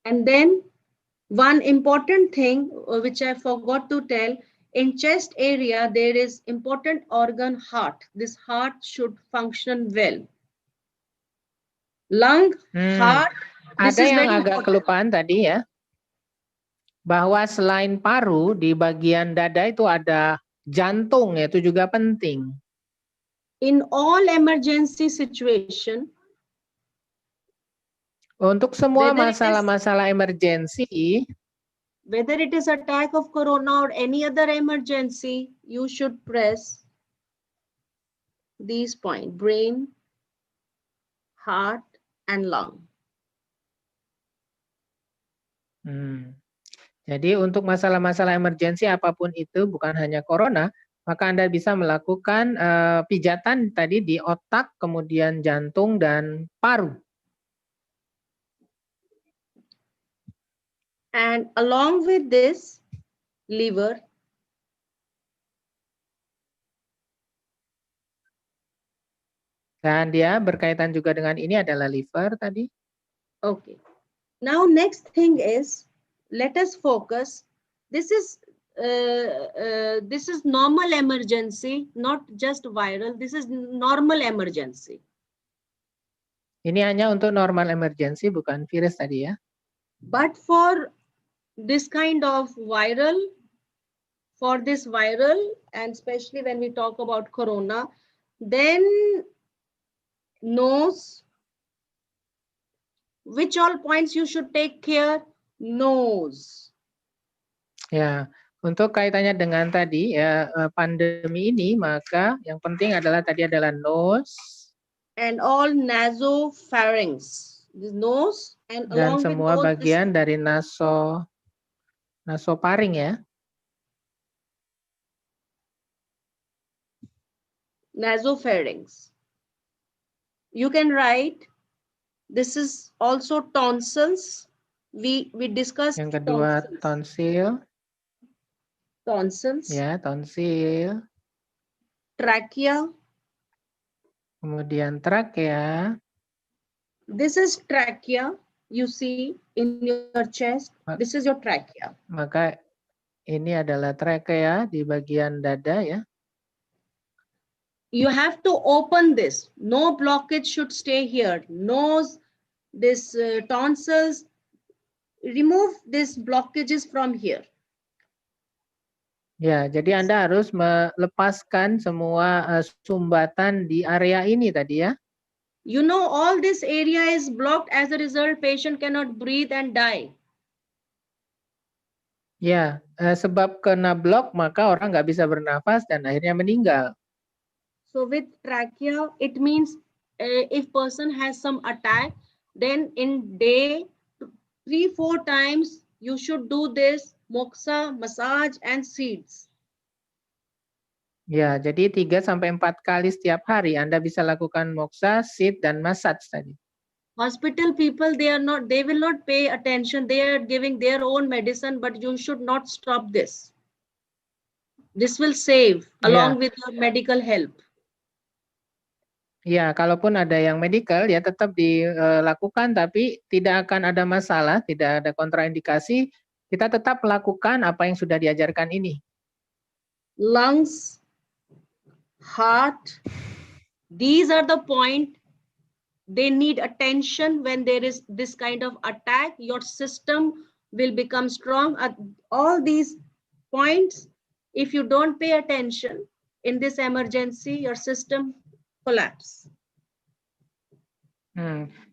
And then one important thing which I forgot to tell, in chest area, there is important organ heart. This heart should function well. Lung, heart, this Ada is yang very agak important. kelupaan tadi ya, bahwa selain paru di bagian dada itu ada jantung, itu juga penting. In all emergency situation, untuk semua whether it is- masalah-masalah emergensi, whether it is attack of corona or any other emergency, you should press these points: brain, heart, and lung. Jadi untuk masalah-masalah emergensi apapun itu, bukan hanya corona, maka Anda bisa melakukan pijatan tadi di otak, kemudian jantung dan paru. And along with this, liver. Dan dia berkaitan juga dengan ini adalah liver tadi. Okay. Now next thing is, let us focus. This is normal emergency, not just viral. This is normal emergency. Ini hanya untuk normal emergency, bukan virus tadi ya. But for this kind of viral, and especially when we talk about corona, then nose, which all points you should take care? Nose. Ya, untuk kaitannya dengan tadi ya pandemi ini, maka yang penting adalah tadi adalah nose and all nasopharynx. The nose and dan along semua with nose, bagian dari nasofaring ya. nasopharynx. You can write, this is also tonsils. We discussed Yang kedua tonsil. Tonsils. Ya, tonsil. Trachea. Kemudian trakea. This is trachea. You see in your chest. This is your trachea. Maka ini adalah trakea di bagian dada ya. You have to open this. No blockage should stay here. Nose, this tonsils. Remove these blockages from here. Ya, jadi Anda harus melepaskan semua sumbatan di area ini tadi ya. You know, all this area is blocked. As a result, patient cannot breathe and die. Ya, sebab kena blok maka orang nggak bisa bernafas dan akhirnya meninggal. So with trachea, it means if person has some attack, then in day 3-4 times you should do this moxa, massage, and seeds. Ya, jadi 3-4 kali setiap hari Anda bisa lakukan moxa, seed, dan massage tadi. Hospital people, they will not pay attention. They are giving their own medicine, but you should not stop this. This will save along with your medical help. Ya, kalaupun ada yang medical ya tetap dilakukan, tapi tidak akan ada masalah, tidak ada kontraindikasi. Kita tetap melakukan apa yang sudah diajarkan ini. Lungs, heart, these are the point. They need attention when there is this kind of attack. Your system will become strong. At all these points, if you don't pay attention in this emergency, your system collapse.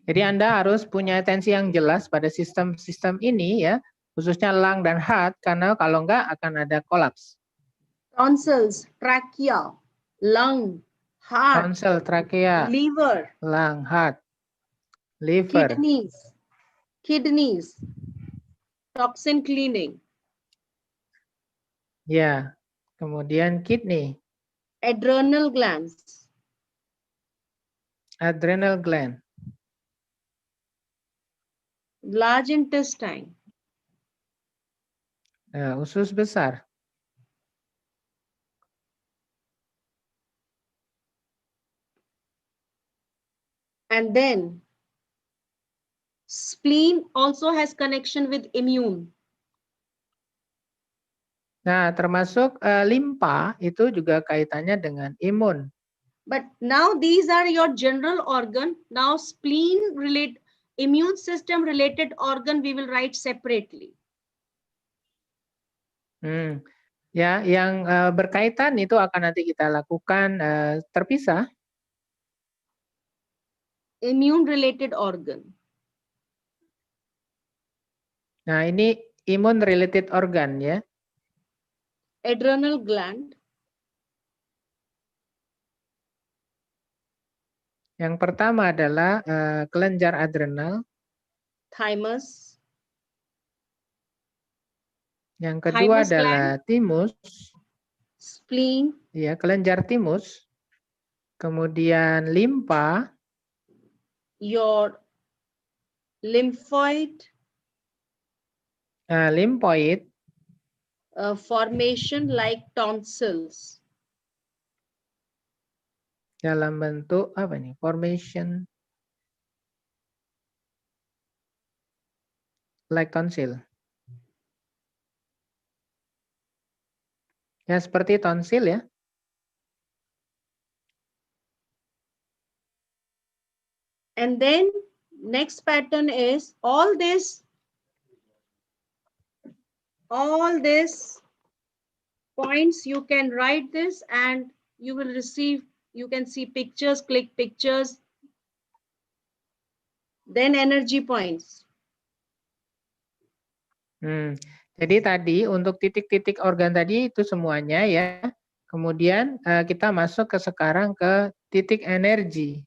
Jadi Anda harus punya atensi yang jelas pada sistem-sistem ini ya, khususnya lung dan heart, karena kalau enggak akan ada kolaps. Tonsils, trachea, lung, heart, Tonsil, trachea, liver, lung, heart, liver, kidneys, toxin cleaning. Ya, kemudian kidney, adrenal glands, adrenal gland, large intestine, usus besar, and then Spleen also has connection with immune. Nah, termasuk limpa itu juga kaitannya dengan imun. But now these are your general organ. Now spleen relate, immune system related organ we will write separately. Ya, yang berkaitan itu akan nanti kita lakukan terpisah. Immune related organ. Nah, ini immune related organ ya. Adrenal gland. Yang pertama adalah kelenjar adrenal. Thymus. Yang kedua Thymus adalah gland. thymus. Spleen. Ya, kelenjar thymus. Kemudian limpa. Your lymphoid. Lymphoid. Formation like tonsils. Dalam bentuk apa nih? Formation like tonsil. Ya, seperti tonsil ya. And then next pattern is all this points, you can write this and you will receive, you can see pictures, click pictures, then energy points. Jadi tadi untuk titik-titik organ tadi itu semuanya ya. Kemudian kita masuk ke sekarang ke titik energi.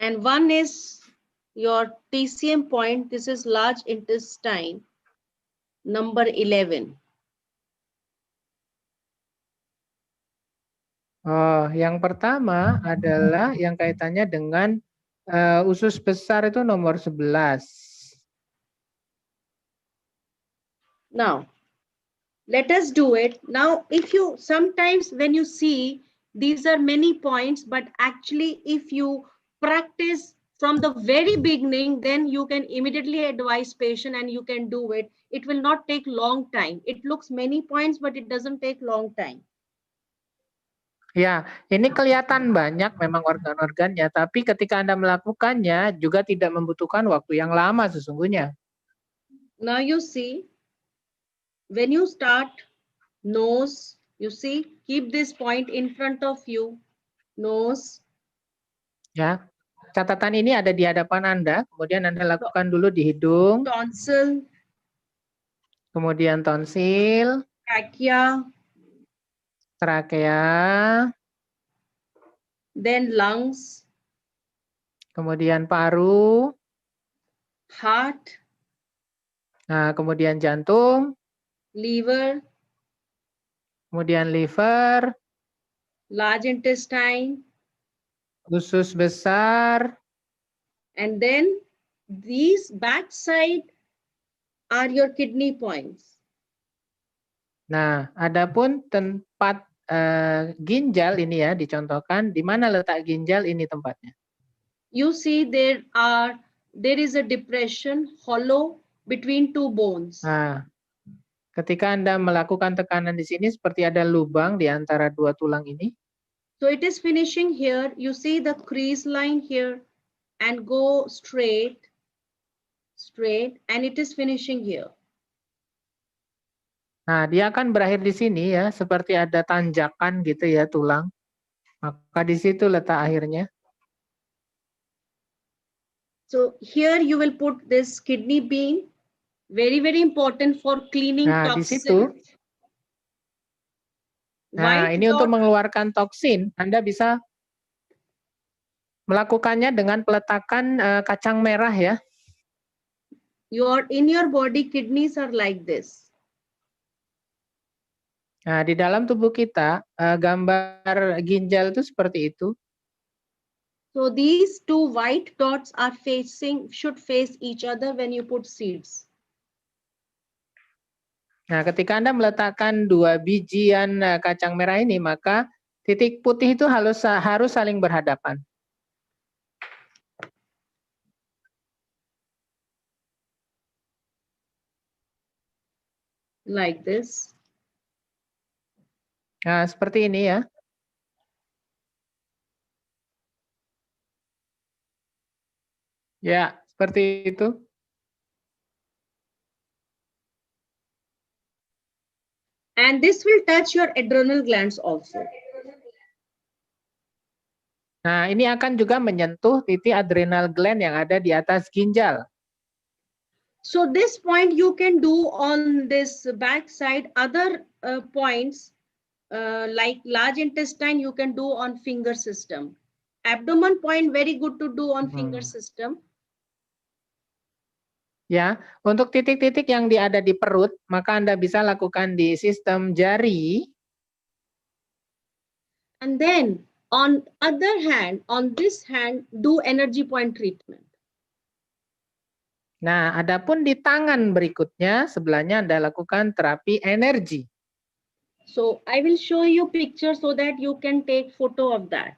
And one is your TCM point. This is large intestine, number 11. Oh, yang pertama adalah yang kaitannya dengan usus besar itu nomor 11. Now, let us do it. Now, if you, sometimes when you see, these are many points, but actually if you practice from the very beginning, then you can immediately advise patient and you can do it. It will not take long time. It looks many points, but it doesn't take long time. Ya, ini kelihatan banyak memang organ-organnya, tapi ketika Anda melakukannya juga tidak membutuhkan waktu yang lama sesungguhnya. Now you see, when you start nose, you see, keep this point in front of you, nose. Ya, catatan ini ada di hadapan Anda, kemudian Anda lakukan dulu di hidung. Tonsil. Kemudian tonsil. Trachea. Trakea. Then lungs. Kemudian paru. Heart. Nah, kemudian jantung. Liver. Kemudian liver. Large intestine. Usus besar. And then these backside are your kidney points. Nah, adapun tempat ginjal ini ya dicontohkan, di mana letak ginjal ini tempatnya. You see there is a depression, hollow between two bones. Nah, ketika Anda melakukan tekanan di sini seperti ada lubang di antara dua tulang ini. So it is finishing here. You see the crease line here and go straight, and it is finishing here. Nah, dia akan berakhir di sini ya, seperti ada tanjakan gitu ya tulang. Maka di situ letak akhirnya. So here you will put this kidney bean, very important for cleaning Nah, di situ. Nah, ini untuk mengeluarkan toksin. Anda bisa melakukannya dengan peletakan kacang merah ya. In your body, kidneys are like this. Nah, di dalam tubuh kita, gambar ginjal itu seperti itu. So these two white dots are should face each other when you put seeds. Nah, ketika Anda meletakkan dua bijian kacang merah ini, maka titik putih itu harus saling berhadapan. like this. Nah, seperti ini ya. Ya, seperti itu. And this will touch your adrenal glands also. Nah, ini akan juga menyentuh titik adrenal gland yang ada di atas ginjal. So this point you can do on this back side. Other points like large intestine you can do on finger system. Abdomen point very good to do on finger system. Ya, untuk titik-titik yang ada di perut, maka Anda bisa lakukan di sistem jari. And then on other hand, on this hand, do energy point treatment. Nah, adapun di tangan berikutnya, sebelahnya Anda lakukan terapi energi. So I will show you picture so that you can take photo of that.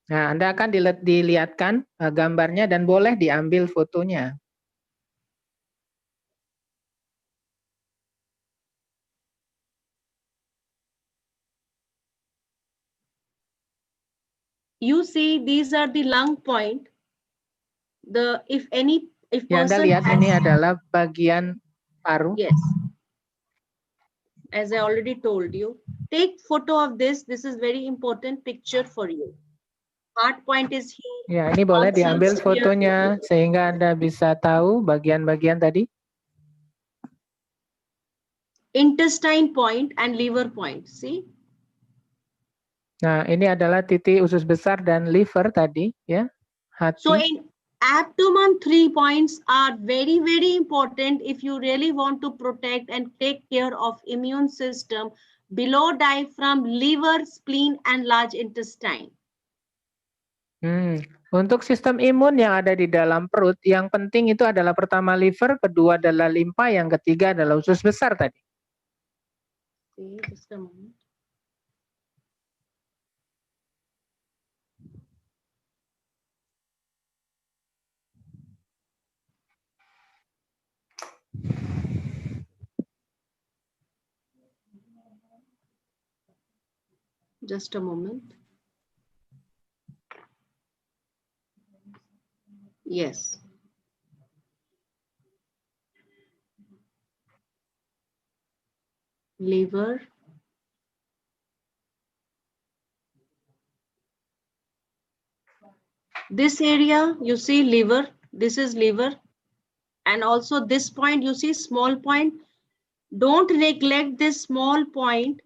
Nah, Anda akan dilihatkan gambarnya dan boleh diambil fotonya. You see, these are the lung point. If Ya, Anda person lihat has, ini adalah bagian paru. yes, as I already told you, take photo of this. This is very important picture for you. Heart point is here. Ya, ini boleh diambil Tonsils fotonya here. sehingga Anda bisa tahu bagian-bagian tadi. Intestine point and liver point. See? Nah, ini adalah titik usus besar dan liver tadi, ya. Hati. So in abdomen, 3 points are very, very important if you really want to protect and take care of immune system below diaphragm, liver, spleen, and large intestine. Untuk sistem imun yang ada di dalam perut, yang penting itu adalah pertama liver, kedua adalah limpa, yang ketiga adalah usus besar tadi. See, just a moment. Just a moment. Yes. Liver. This area, you see liver. This is liver. And also this point, you see small point. Don't neglect this small point.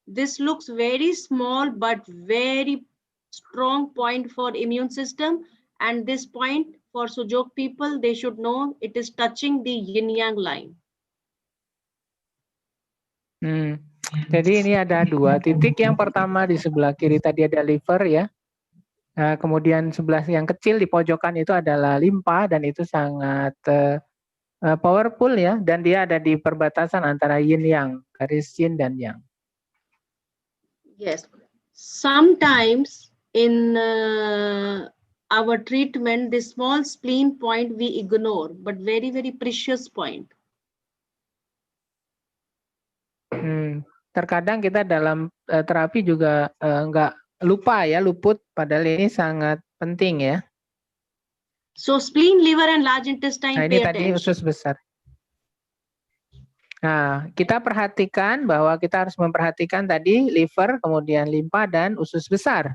This looks very small, but very strong point for immune system. And this point for Sujok people, they should know it is touching the yin-yang line. Jadi ini ada dua titik. Yang pertama di sebelah kiri tadi ada liver ya. Kemudian sebelah yang kecil di pojokan itu adalah limpa dan itu sangat powerful ya. Dan dia ada di perbatasan antara yin-yang, garis yin dan yang. Yes, sometimes in our treatment, the small spleen point we ignore, but very, very precious point. Terkadang kita dalam terapi juga nggak lupa ya, luput, padahal ini sangat penting ya. So spleen, liver, and large intestine. Nah ini tadi usus besar. Nah, kita perhatikan bahwa kita harus memperhatikan tadi liver, kemudian limpa, dan usus besar.